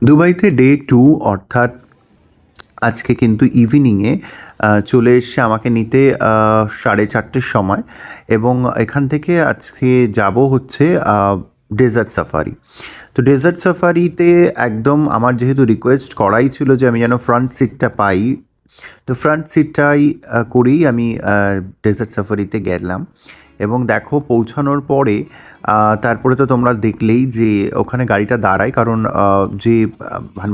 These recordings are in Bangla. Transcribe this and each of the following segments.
দুবাইতে ডে 2 অর্থাৎ আজকে কিন্তু ইভিনিংয়ে চলে এসছে আমাকে নিতে 4:30-র সময়, এবং এখান থেকে আজকে যাব হচ্ছে ডেজার্ট সাফারি। তো ডেজার্ট সাফারিতে একদম আমার যেহেতু রিকোয়েস্ট করাই ছিল যে আমি যেন ফ্রন্ট সিটটা পাই, তো ফ্রন্ট সিটটাই করেই আমি ডেজার্ট সাফারিতে গেলাম। এবং দেখো পৌঁছানোর পরে তারপরে তো তোমরা দেখলেই যে ওখানে গাড়িটা দাঁড়ায়, কারণ যে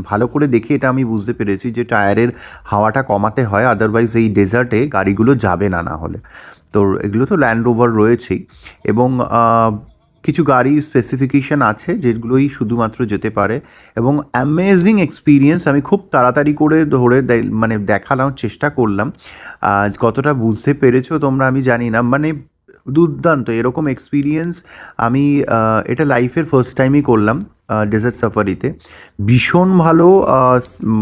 ভালো করে দেখে এটা আমি বুঝতে পেরেছি যে টায়ারের হাওয়াটা কমাতে হয়, আদারওয়াইজ এই ডেজার্টে গাড়িগুলো যাবে না হলে। তো এগুলো তো ল্যান্ড রোভার রয়েছেই, এবং কিছু গাড়ি স্পেসিফিকেশান আছে যেগুলোই শুধুমাত্র যেতে পারে। এবং অ্যামেজিং এক্সপিরিয়েন্স, আমি খুব তাড়াতাড়ি করে ধরে মানে দেখানোর চেষ্টা করলাম। কতটা বুঝতে পেরেছো তোমরা আমি জানি না, মানে দুর্দান্ত এরকম এক্সপিরিয়েন্স আমি এটা লাইফের ফার্স্ট টাইমই করলাম ডেজার্ট সাফারিতে। ভীষণ ভালো,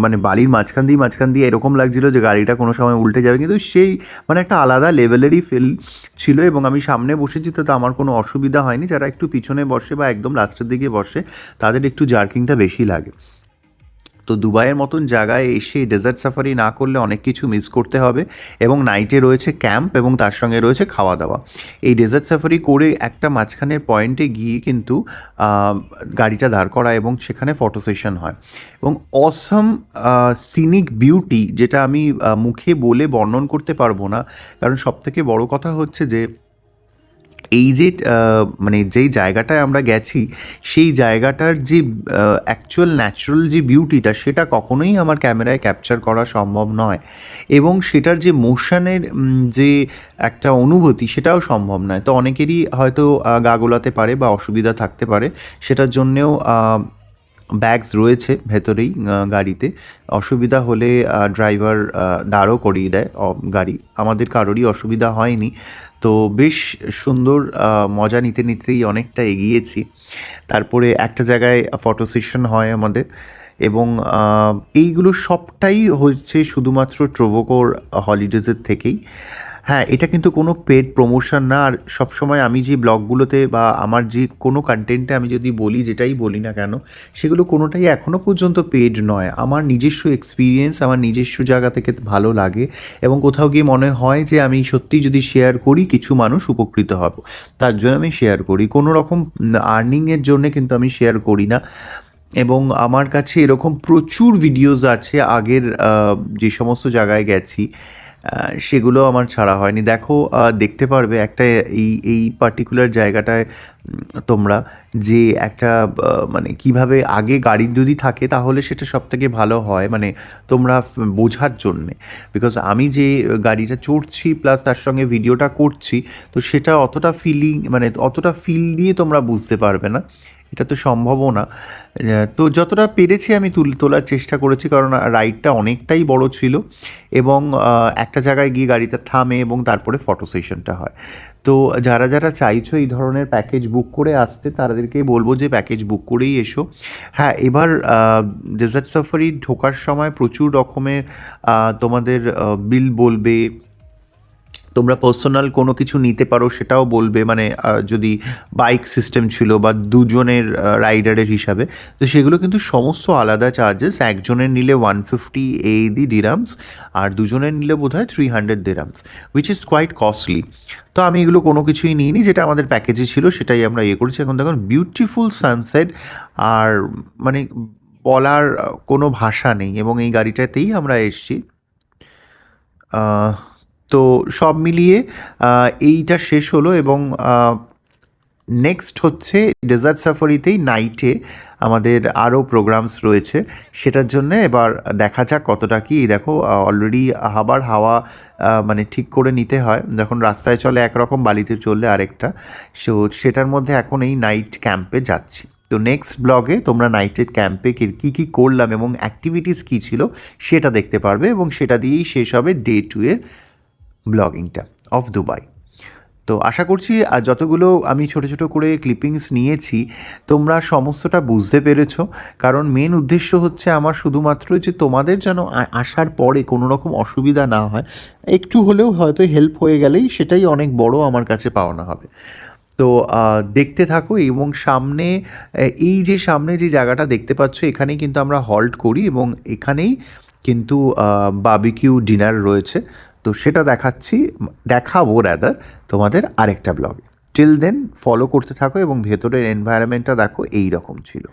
মানে বালির মাঝখান দিয়ে এরকম লাগছিল যে গাড়িটা কোনো সময় উল্টে যাবে, কিন্তু সেই মানে একটা আলাদা লেভেলেরই ফিল ছিল। এবং আমি সামনে বসেছি তো আমার কোনো অসুবিধা হয়নি। যারা একটু পিছনে বসে বা একদম লাস্টের দিকে বসে তাদের একটু জার্কিংটা বেশি লাগে। তো দুবাইয়ের মতন জায়গায় এসে ডেজার্ট সাফারি না করলে অনেক কিছু মিস করতে হবে। এবং নাইটে রয়েছে ক্যাম্প এবং তার সঙ্গে রয়েছে খাওয়া দাওয়া। এই ডেজার্ট সাফারি করে একটা মাঝখানের পয়েন্টে গিয়ে কিন্তু গাড়িটা দাঁড় করা এবং সেখানে ফটো সেশন হয়। এবং অসম সিনিক বিউটি, যেটা আমি মুখে বলে বর্ণন করতে পারবো না। কারণ সবথেকে বড় কথা হচ্ছে যে এই যে মানে যেই জায়গাটায় আমরা গেছি সেই জায়গাটার যে অ্যাকচুয়াল ন্যাচারাল যে বিউটিটা সেটা কখনোই আমার ক্যামেরায় ক্যাপচার করা সম্ভব নয়, এবং সেটার যে মোশনের যে একটা অনুভূতি সেটাও সম্ভব নয়। তো অনেকেরই হয়তো গা গোলাতে পারে বা অসুবিধা থাকতে পারে, সেটার জন্যেও ব্যাগস রয়েছে ভেতরেই গাড়িতে। অসুবিধা হলে ড্রাইভার দাঁড়ও করিয়ে দেয় গাড়ি। আমাদের কারোরই অসুবিধা হয়নি। তো বেশ সুন্দর মজা নিতে নিতেই অনেকটা এগিয়েছি। তারপরে একটা জায়গায় ফটো সেশন হয় আমাদের, এবং এইগুলো সবটাই হচ্ছে শুধুমাত্র ট্রোভোকোর হলিডেজের থেকেই। হ্যাঁ, এটা কিন্তু কোনো পেড প্রমোশন না। আর সবসময় আমি যে ব্লগগুলোতে বা আমার যে কোনো কন্টেন্টে আমি যদি বলি, যেটাই বলি না কেন, সেগুলো কোনোটাই এখনও পর্যন্ত পেড নয়। আমার নিজস্ব এক্সপিরিয়েন্স, আমার নিজস্ব জায়গা থেকে ভালো লাগে, এবং কোথাও গিয়ে মনে হয় যে আমি সত্যি যদি শেয়ার করি কিছু মানুষ উপকৃত হব, তার জন্য আমি শেয়ার করি। কোনো রকম আর্নিংয়ের জন্যে কিন্তু আমি শেয়ার করি না। এবং আমার কাছে এরকম প্রচুর ভিডিওস আছে আগের যে সমস্ত জায়গায় গেছি, সেগুলো আমার ছাড়া হয়নি। দেখো দেখতে পারবে একটা এই পার্টিকুলার জায়গাটায় তোমরা যে একটা মানে কিভাবে আগে গাড়ি যদি থাকে তাহলে সেটা সবথেকে ভালো হয়, মানে তোমরা বোঝার জন্যে। বিকজ আমি যে গাড়িটা চড়ছি প্লাস তার সঙ্গে ভিডিওটা করছি, তো সেটা অতটা ফিলিং মানে অতটা ফিল দিয়ে তোমরা বুঝতে পারবে না, এটা তো সম্ভবও না। তো যতটা পেরেছি আমি তোলার চেষ্টা করেছি, কারণ রাইডটা অনেকটাই বড় ছিল, এবং একটা জায়গায় গিয়ে গাড়িটা থামে এবং তারপরে ফটো সেশনটা হয়। তো যারা যারা চাইছো এই ধরনের প্যাকেজ বুক করে আসতে, তাদেরকেই বলবো যে প্যাকেজ বুক করেই এসো। হ্যাঁ, এবার ডেজার্ট সাফারি ঢোকার সময় প্রচুর রকমের তোমাদের বিল বলবে, তোমরা পার্সোনাল কোনো কিছু নিতে পারো সেটাও বলবে, মানে যদি বাইক সিস্টেম ছিল বা দুজনের রাইডারের হিসাবে, তো সেগুলো কিন্তু সমস্ত আলাদা চার্জেস। একজনের নিলে 150 দিরামস, আর দুজনের নিলে বোধ হয় 300 দিরামস, উইচ ইজ কোয়াইট কস্টলি। তো আমি এগুলো কোনো কিছুই নিইনি, যেটা আমাদের প্যাকেজে ছিল সেটাই আমরা করেছি। এখন দেখুন বিউটিফুল সানসেট, আর মানে বলার কোনো ভাষা নেই, এবং এই গাড়িটাতেই আমরা এসছি। তো সব মিলিয়ে এইটা শেষ হলো, এবং নেক্সট হচ্ছে ডেজার্ট সাফারিতেই নাইটে আমাদের আরও প্রোগ্রামস রয়েছে, সেটার জন্যে এবার দেখা যাক কতটা কি। দেখো অলরেডি হাওয়া মানে ঠিক করে নিতে হয়, যখন রাস্তায় চলে একরকম, বালিতে চললে আরেকটা। সো সেটার মধ্যে এখন এই নাইট ক্যাম্পে যাচ্ছি। তো নেক্সট ব্লগে তোমরা নাইটের ক্যাম্পে কী কী করলাম এবং অ্যাক্টিভিটিস কী ছিল সেটা দেখতে পারবে, এবং সেটা দিয়েই শেষ হবে ডে 2 এর ব্লগিংটা অফ দুবাই। তো আশা করছি আর যতগুলো আমি ছোটো ছোটো করে ক্লিপিংস নিয়েছি তোমরা সমস্তটা বুঝতে পেরেছো, কারণ মেন উদ্দেশ্য হচ্ছে আমার শুধুমাত্র যে তোমাদের যেন আসার পরে কোনো রকম অসুবিধা না হয়, একটু হলেও হয়তো হেল্প হয়ে গেলেই সেটাই অনেক বড় আমার কাছে পাওনা হবে। তো দেখতে থাকো এবং সামনে এই যে সামনে যে জায়গাটা দেখতে পাচ্ছ এখানেই কিন্তু আমরা হল্ট করি এবং এখানেই কিন্তু বারবিকিউ ডিনার রয়েছে। তো সেটা দেখাবো রাদার তোমাদের আরেকটা ব্লগে। টিল দেন ফলো করতে থাকো এবং ভেতরের এনভায়রনমেন্টটা দেখো এই রকম ছিল।